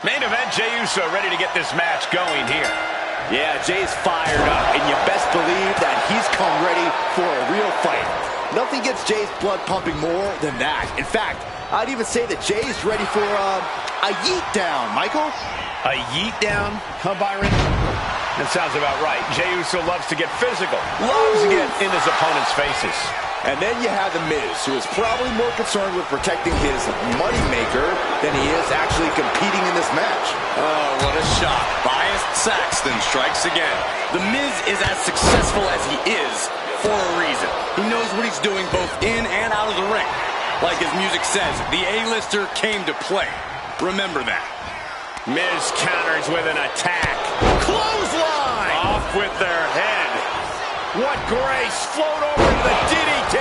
Main event, Jey Uso ready to get this match going here. Yeah, Jey's fired up, and you best believe that he's come ready for a real fight. Nothing gets Jey's blood pumping more than that. In fact, I'd even say that Jey's ready for a yeet down, Michael. A yeet down, huh, Byron? That sounds about right. Jey Uso loves to get physical, loves to get in his opponent's faces. And then you have The Miz, who is probably more concerned with protecting his moneymaker than he is actually competing in this match. Oh, what a shot. Biased Saxton strikes again. The Miz is as successful as he is for a reason. He knows what he's doing both in and out of the ring. Like his music says, the A-lister came to play. Remember that. Miz counters with an attack. Clothesline! Off with their head. What grace! Float over to the DDT!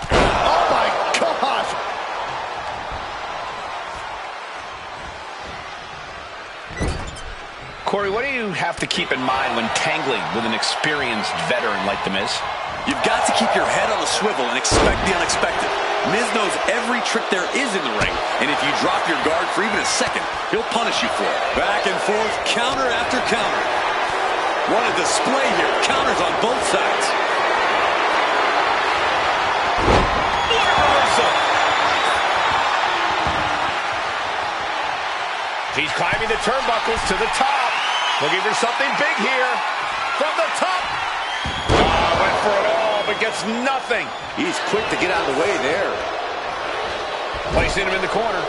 Oh my gosh! Corey, what do you have to keep in mind when tangling with an experienced veteran like The Miz? You've got to keep your head on a swivel and expect the unexpected. Miz knows every trick there is in the ring, and if you drop your guard for even a second, he'll punish you for it. Back and forth, counter after counter. What a display here. Counters on both sides. What a reversal! He's climbing the turnbuckles to the top. Looking for something big here. From the top. Went for it all, but gets nothing. He's quick to get out of the way there. Placing him in the corner.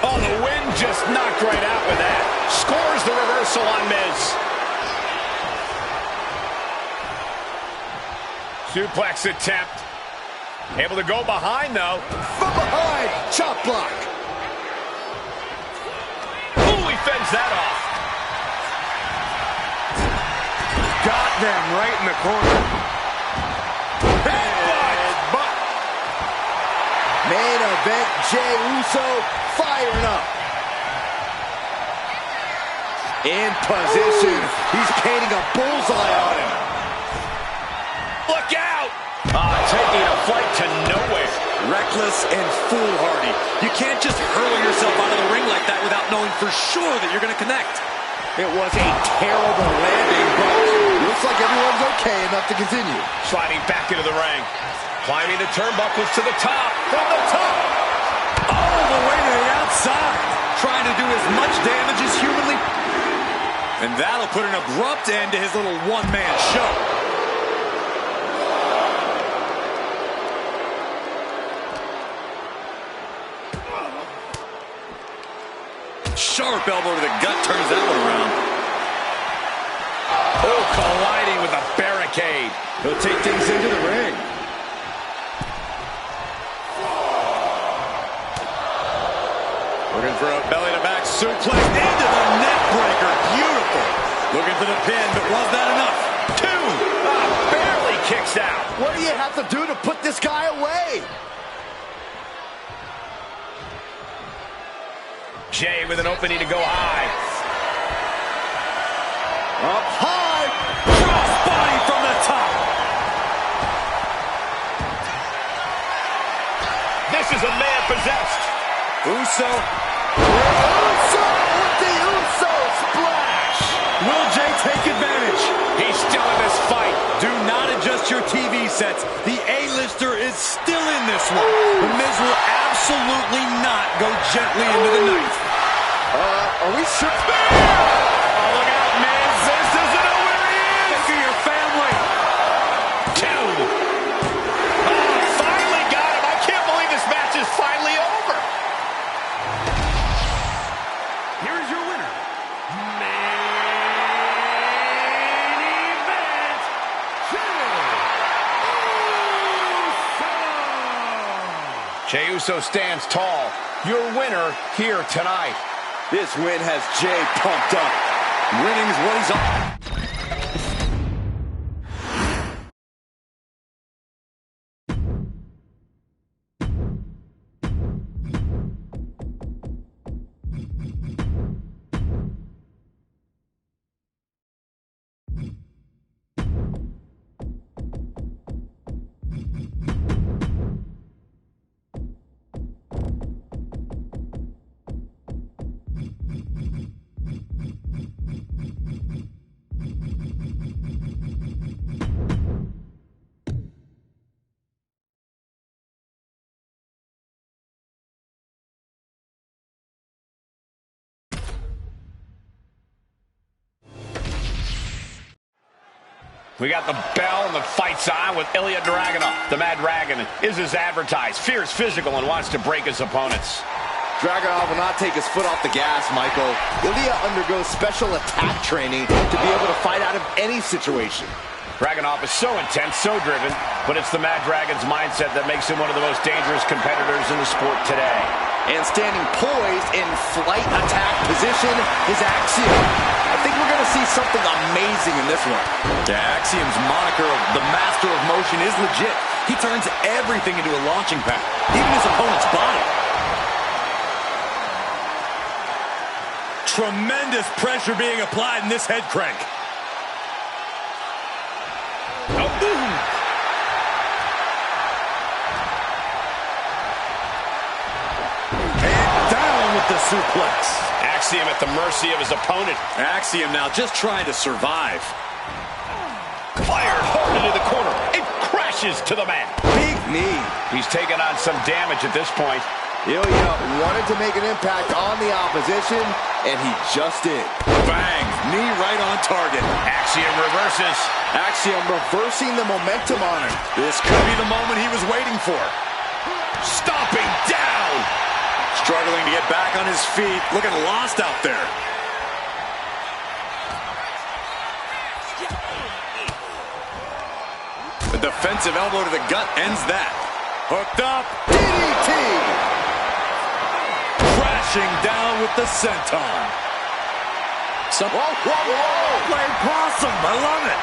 Oh, the wind just knocked right out with that. Scores the reversal on Miz. Suplex attempt. Able to go behind, though. From behind, chop block. Ooh, he fends that off. Got them right in the corner. Headbutt. Main event, Jey Uso firing up. In position. He's painting a bullseye on him. Look out! Taking a flight to nowhere. Reckless and foolhardy. You can't just hurl yourself out of the ring like that without knowing for sure that you're going to connect. It was a terrible landing, but looks like everyone's okay enough to continue. Sliding back into the ring. Climbing the turnbuckles to the top. From the top. All the way to the outside. Trying to do as much damage as humanly. And that'll put an abrupt end to his little one-man show. Sharp elbow to the gut turns that one around. Oh, colliding with a barricade. He'll take things into the ring. Looking for a belly-to-back suplex into the neck breaker. Beautiful. Looking for the pin, but was that enough? Two. Barely kicks out. What do you have to do to put this guy away? Jey with an opening to go high. Up high. Crossbody from the top. This is a man possessed. Uso. Uso with the Uso splash. Will Jey take advantage? He's still in this fight. Do not adjust your TV sets. The A-lister is still in this one. The Miz will absolutely not go gently into the knife. Are we sure? Oh, look out, Miz. This doesn't know where he is. Think of your family. Two. Finally got him. I can't believe this match is finally over. Here is your winner. Main event. Jey Uso stands tall. Your winner here tonight. This win has Jey pumped up. Winning is what he's on. We got the bell and the fight's on with Ilya Dragunov. The Mad Dragon is as advertised, fierce, physical, and wants to break his opponents. Dragunov will not take his foot off the gas, Michael. Ilya undergoes special attack training to be able to fight out of any situation. Dragunov is so intense, so driven, but it's the Mad Dragon's mindset that makes him one of the most dangerous competitors in the sport today. And standing poised in flight attack position is Axiom. I think we're going to see something amazing in this one. Yeah, Axiom's moniker of the master of motion is legit. He turns everything into a launching pad, even his opponent's body. Tremendous pressure being applied in this head crank. Oh, boom! And down with the suplex. Axiom at the mercy of his opponent. Axiom now just trying to survive. Fired hard into the corner. It crashes to the mat. Big knee. He's taken on some damage at this point. Ilya wanted to make an impact on the opposition, and he just did. Bang! Knee right on target. Axiom reverses. Axiom reversing the momentum on him. This could be the moment he was waiting for. Stomping down. Struggling to get back on his feet. Looking lost out there. The defensive elbow to the gut ends that. Hooked up. DDT. Crashing down with the senton. Whoa, whoa, whoa. Playing possum. I love it.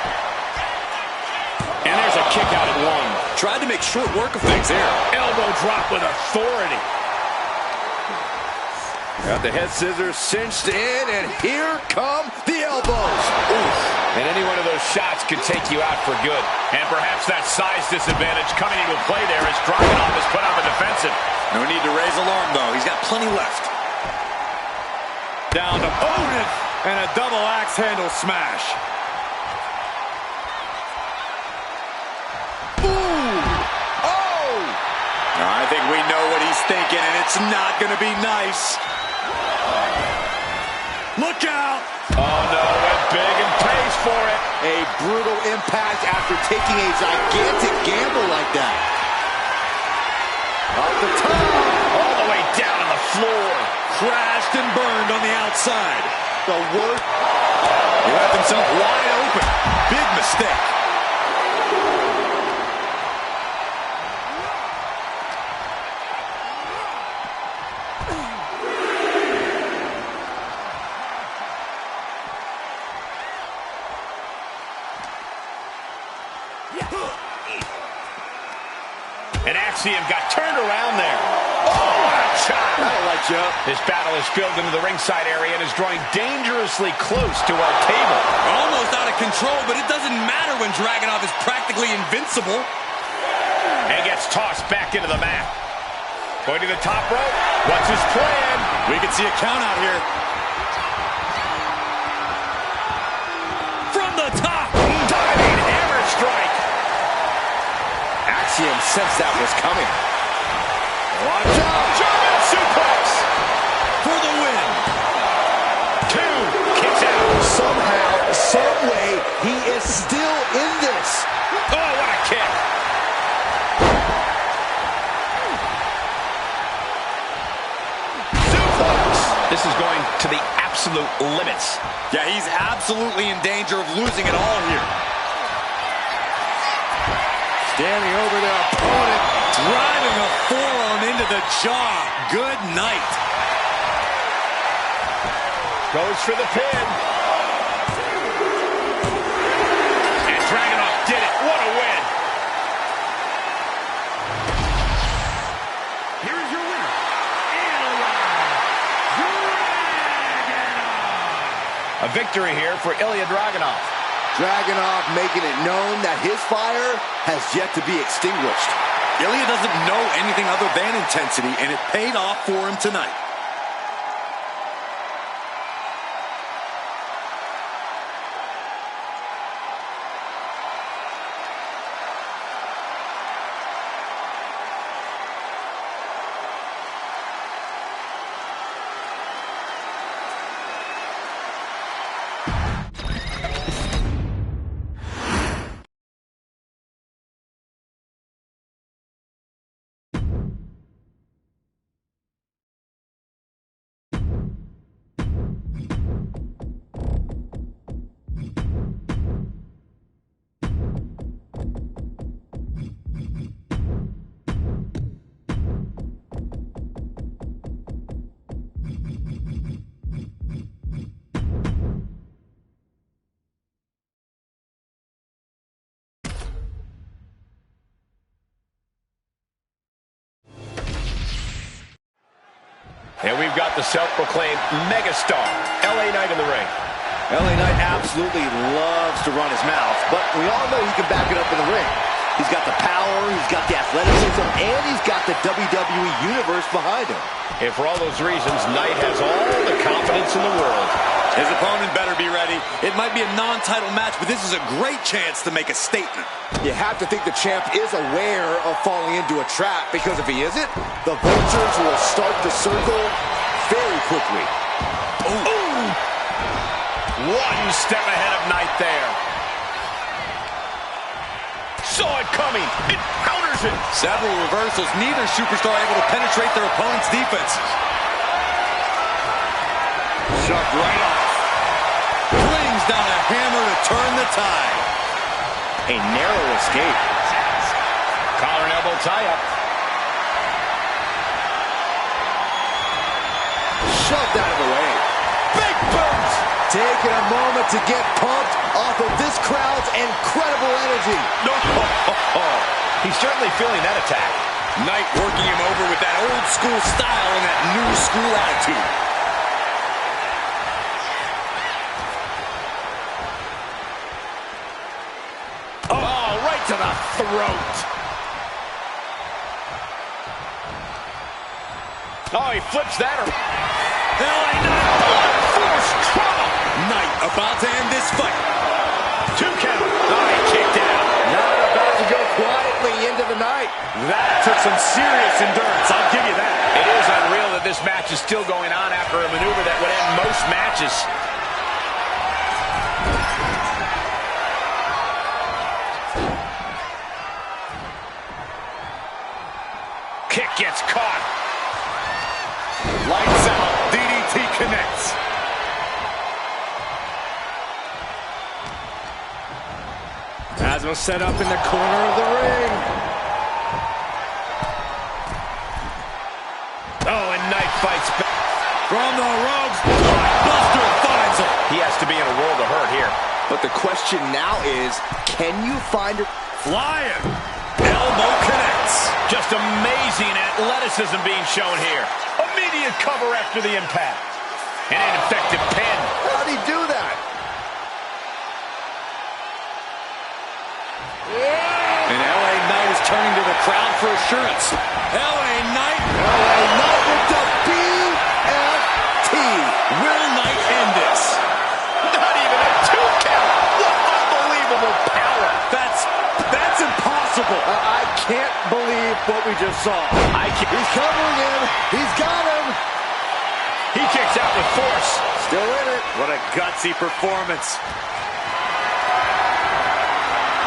And there's a kick out at one. Tried to make short work of things here. Elbow drop with authority. Got the head scissors cinched in, and here come the elbows. Oof. And any one of those shots could take you out for good. And perhaps that size disadvantage coming into play there as Dragunov is put on the defensive. No need to raise alarm, though. He's got plenty left. Down to opponent, and a double axe handle smash. Ooh! Oh! I think we know what he's thinking, and it's not going to be nice. Look out! Oh, no, went big and pays for it. A brutal impact after taking a gigantic gamble like that. Off the top. All the way down on the floor. Crashed and burned on the outside. The work. He left himself wide open. Big mistake. And Axiom got turned around there. Oh, what a shot. That'll light you up. This battle has spilled into the ringside area and is drawing dangerously close to our table. Almost out of control, but it doesn't matter when Dragunov is practically invincible. And gets tossed back into the mat. Going to the top rope. What's his plan? We can see a count out here. From the top. Diving hammer strike. Axiom sensed that was coming. Watch out! German suplex. For the win. 2. Kicks out. Somehow, some way, he is still in this. Oh, what a kick. Suplex. This is going to the absolute limits. Yeah, he's absolutely in danger of losing it all here. Standing over their opponent. Driving a forearm into the jaw. Good night. Goes for the pin. And Dragunov did it. What a win. Here is your winner. A victory here for Ilya Dragunov. Dragunov making it known that his fire has yet to be extinguished. Ilya doesn't know anything other than intensity, and it paid off for him tonight. And we've got the self-proclaimed megastar, LA Knight in the ring. LA Knight absolutely loves to run his mouth, but we all know he can back it up in the ring. He's got the power, he's got the athleticism, and he's got the WWE Universe behind him. And for all those reasons, Knight has all the confidence in the world. His opponent better be ready. It might be a non-title match, but this is a great chance to make a statement. You have to think the champ is aware of falling into a trap, because if he isn't, the vultures will start to circle very quickly. Ooh. One step ahead of Knight there. Saw it coming. It counters it. Several reversals. Neither superstar able to penetrate their opponent's defenses. Shoved right off. Brings down a hammer to turn the tide. A narrow escape. Collar and elbow tie-up. Shoved out of the way. Big boots. Taking a moment to get pumped off of this crowd's incredible energy. No. He's certainly feeling that attack. Knight working him over with that old school style and that new school attitude. Oh, right to the throat. Oh, he flips that around. LA Knight, force trauma. Knight about to end this fight. 2 count. Oh, he kicked out. Not about to go quietly into the night. That took some serious endurance, I'll give you that. It is unreal that this match is still going on after a maneuver that would end most matches. Kick gets caught. Lights out, DDT connects. Has him set up in the corner of the ring. Oh, and Knight fights back. From the ropes, Buster finds him. He has to be in a world of hurt here. But the question now is, can you find it? Flying. Elbow connects. Just amazing athleticism being shown here. Immediate cover after the impact. And an effective pin. How'd he do that? And LA Knight is turning to the crowd for assurance. LA Knight. LA Knight with the BFT. Will Knight end this? Not even a 2 count. What unbelievable power. That's impossible. I can't believe what we just saw. He's covering him. He's got him. He kicks out with force. Still in it. What a gutsy performance.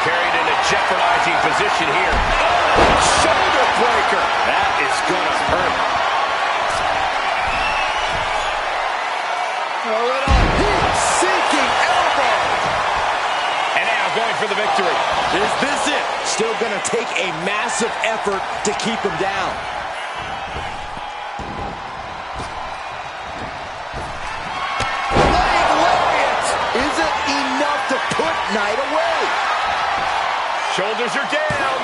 Carried in a jeopardizing position here. Oh, shoulder breaker. That is gonna hurt. Heat-seeking elbow. And now going for the victory. Is this it? Still gonna take a massive effort to keep him down. Is it enough to put Knight away? Shoulders are down.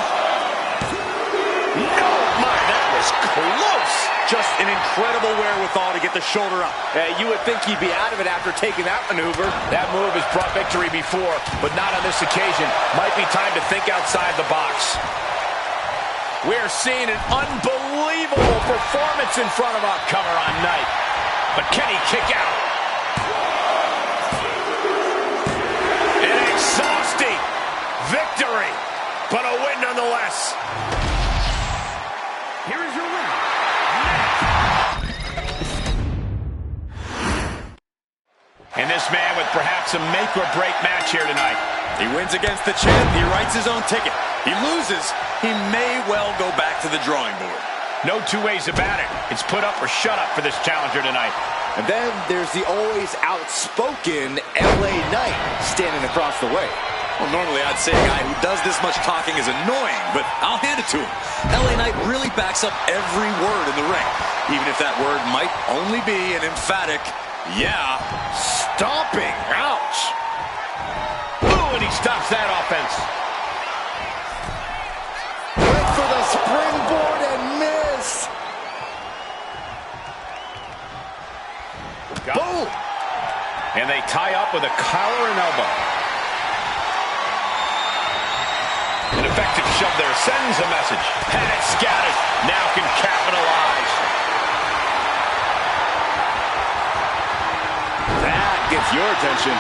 No, my, that was close. Just an incredible wherewithal to get the shoulder up. You would think he'd be out of it after taking that maneuver. That move has brought victory before, but not on this occasion. Might be time to think outside the box. We're seeing an unbelievable performance in front of our cover on Knight. But can he kick out? An exhausting victory, but a win nonetheless. Here is your winner. And this man with perhaps a make-or-break match here tonight. He wins against the champ. He writes his own ticket. He loses. He may well go back to the drawing board. No two ways about it. It's put up or shut up for this challenger tonight. And then there's the always outspoken LA Knight standing across the way. Well, normally I'd say a guy who does this much talking is annoying, but I'll hand it to him. LA Knight really backs up every word in the ring, even if that word might only be an emphatic, yeah. Stomping. Ouch. Ooh, and he stops that offense. Went for the springboard and missed. And they tie up with a collar and elbow. An effective shove there sends a message. Had it scouted. Now can capitalize. That gets your attention.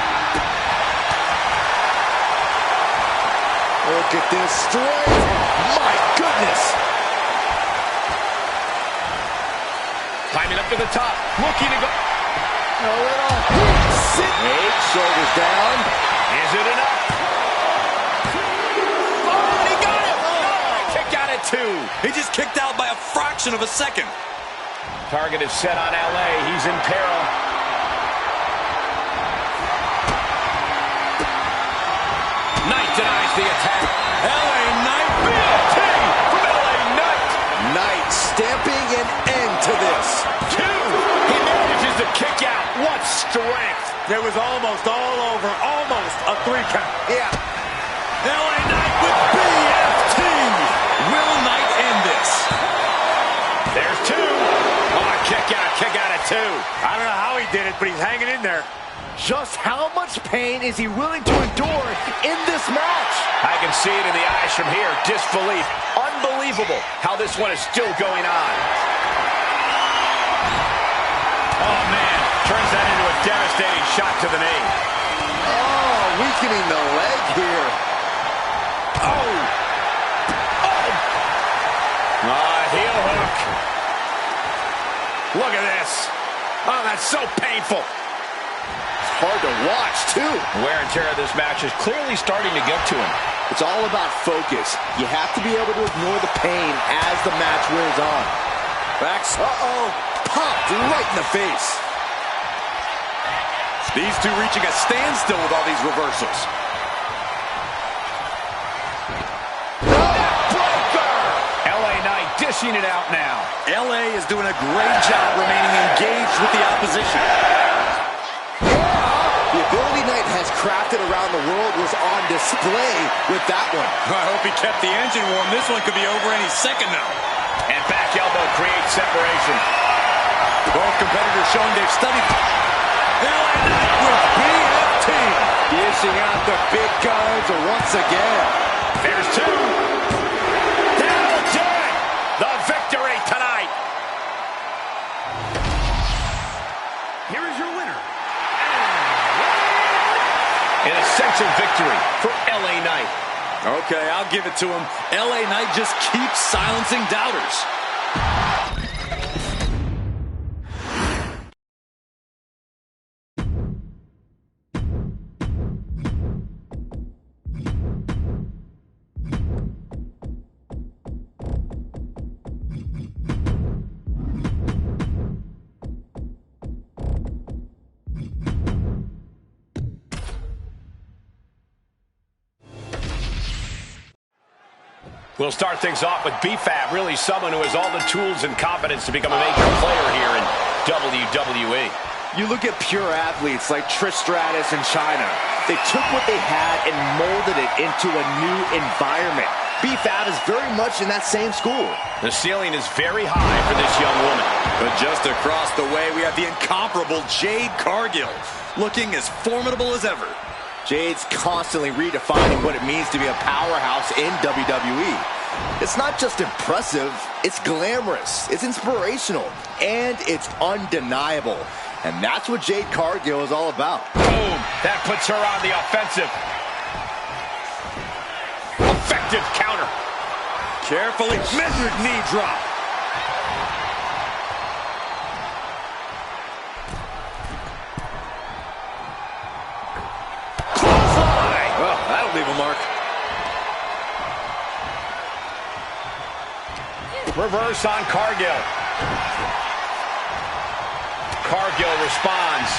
Look at this strength. My goodness. Climbing up to the top. Looking to go. Eight, shoulders down. Is it enough? Oh, he got it! Oh, kick out at 2. He just kicked out by a fraction of a second. Target is set on LA. He's in peril. Knight denies the attack. LA Knight. BLT from LA Knight. Knight stamping an end to this. 2. He manages to kick out. What strength. It was almost all over. Almost a 3 count. Yeah. LA Knight with BFT. Will Knight end this? There's 2. Oh, kick out at 2. I don't know how he did it, but he's hanging in there. Just how much pain is he willing to endure in this match? I can see it in the eyes from here. Disbelief. Unbelievable how this one is still going on. Oh, man. Turns that into a devastating shot to the knee. Oh, weakening the leg here. Oh! Heel hook. Look at this. Oh, that's so painful. It's hard to watch, too. Wear and tear of this match is clearly starting to get to him. It's all about focus. You have to be able to ignore the pain as the match wears on. Backs. Uh-oh. Popped right in the face. These two reaching a standstill with all these reversals. LA Knight dishing it out now. LA is doing a great job remaining engaged with the opposition. The ability Knight has crafted around the world was on display with that one. I hope he kept the engine warm. This one could be over any second now. And back elbow creates separation. Both competitors showing they've studied. LA Knight with BFT. Dishing out the big guns once again. There's 2. That'll do it. The victory tonight. Here is your winner. An essential victory for LA Knight. Okay, I'll give it to him. LA Knight just keeps silencing doubters. We'll start things off with B-Fab, really someone who has all the tools and confidence to become a major player here in WWE. You look at pure athletes like Trish Stratus and Chyna. They took what they had and molded it into a new environment. B-Fab is very much in that same school. The ceiling is very high for this young woman. But just across the way, we have the incomparable Jade Cargill, looking as formidable as ever. Jade's constantly redefining what it means to be a powerhouse in WWE. It's not just impressive, it's glamorous, it's inspirational, and it's undeniable. And that's what Jade Cargill is all about. Boom! That puts her on the offensive. Effective counter. Carefully measured knee drop. That'll leave a mark. Reverse on Cargill. Cargill responds.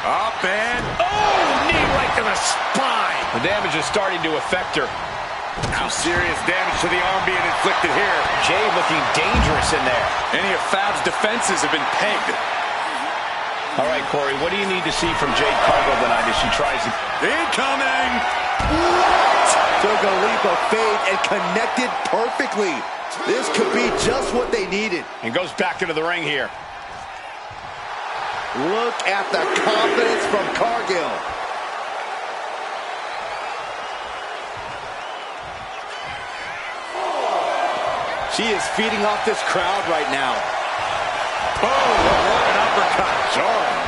Up and... Oh, knee right to the spine. The damage is starting to affect her. Now serious damage to the arm being inflicted here. Jade looking dangerous in there. Any of Fab's defenses have been pegged. All right, Corey, what do you need to see from Jade Cargill tonight as she tries to... Incoming! What? Took a leap of faith and connected perfectly. This could be just what they needed. And goes back into the ring here. Look at the confidence from Cargill. She is feeding off this crowd right now. Oh, what an uppercut. Jarring.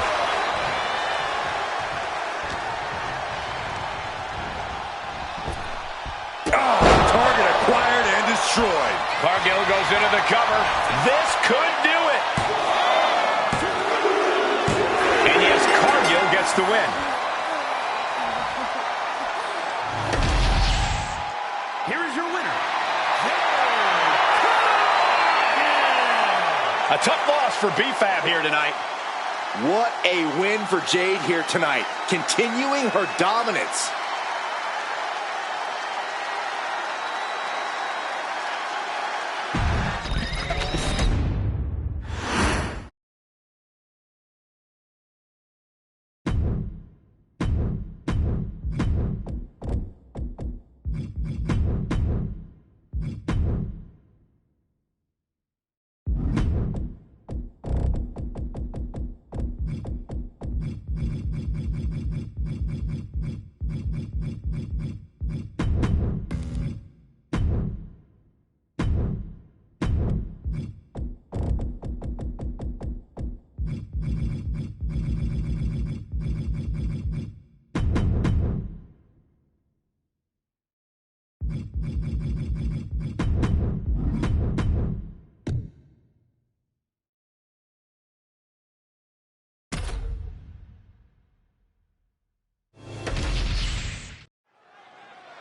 Oh, target acquired and destroyed. Cargill goes into the cover. This could do it. And yes, Cargill gets the win. Here is your winner. A tough loss for B-Fab here tonight. What a win for Jade here tonight, continuing her dominance.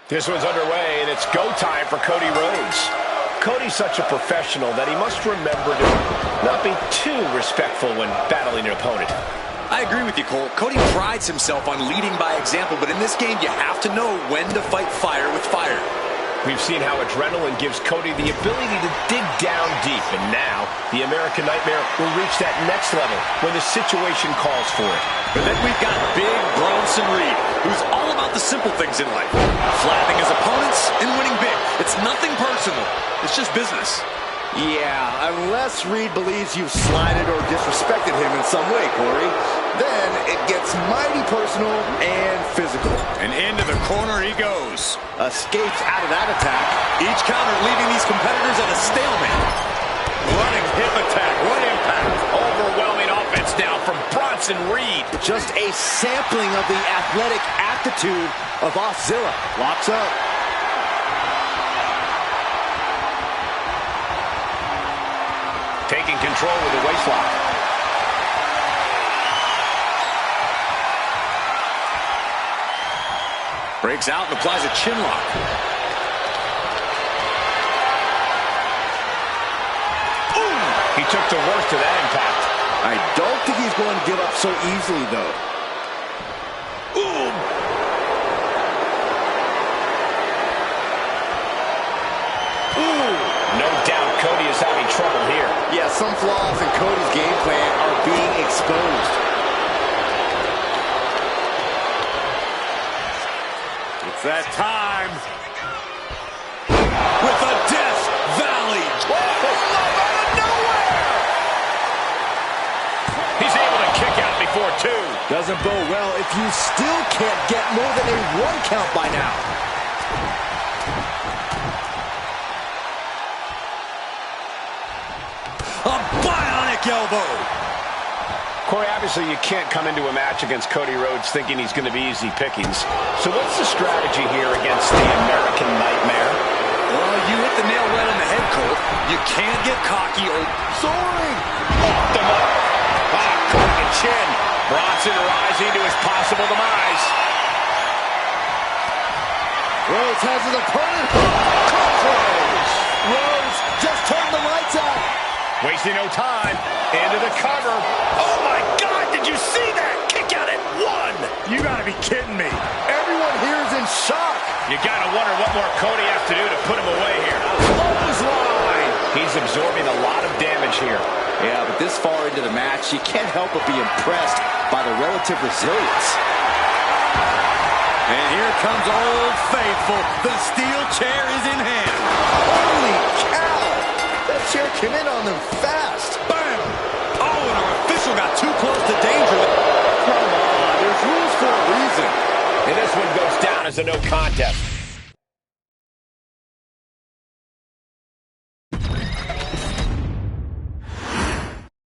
This one's underway, and it's go time for Cody Rhodes. Cody's such a professional that he must remember to not be too respectful when battling an opponent. I agree with you, Cole. Cody prides himself on leading by example, but in this game, you have to know when to fight fire with fire. We've seen how adrenaline gives Cody the ability to dig down deep, and now the American Nightmare will reach that next level when the situation calls for it. But then we've got Big Bronson Reed, who's all about the simple things in life. Flattening his opponents and winning big. It's nothing personal. It's just business. Yeah, unless Reed believes you've slighted or disrespected him in some way, Corey, then it gets mighty personal and physical. And into the corner he goes. Escapes out of that attack. Each counter leaving these competitors at a stalemate. Running hip attack. What impact. Overwhelming offense now from Bronson Reed. Just a sampling of the athletic aptitude of Offzilla. Locks up. Taking control with the waistlock. Breaks out and applies a chin lock. Ooh! He took the worst of that impact. I don't think he's going to give up so easily, though. Ooh! Ooh! No doubt Cody is having trouble here. Yeah, some flaws in Cody's game plan are being exposed. It's that time. With a Death Valley. Out of nowhere! He's able to kick out before two. Doesn't bode well if you still can't get more than a 1 count by now. A bionic elbow. Corey, obviously you can't come into a match against Cody Rhodes thinking he's going to be easy pickings. So what's the strategy here against the American Nightmare? Well, you hit the nail right on the head, Cole. You can't get cocky or Soaring! Off the mark. Caught the chin. Bronson rising to his possible demise. Rhodes has his opponent. Crossroads! Rhodes just turned the lights out. Wasting no time. Into the cover. Oh, my God. Did you see that? Kick out at 1. You gotta be kidding me. Everyone here is in shock. You got to wonder what more Cody has to do to put him away here. Clothesline. He's absorbing a lot of damage here. Yeah, but this far into the match, you can't help but be impressed by the relative resilience. And here comes Old Faithful. The steel chair is in hand. Holy cow! That chair came in on them fast. Bam! Oh, and our official got too close to danger. a no contest.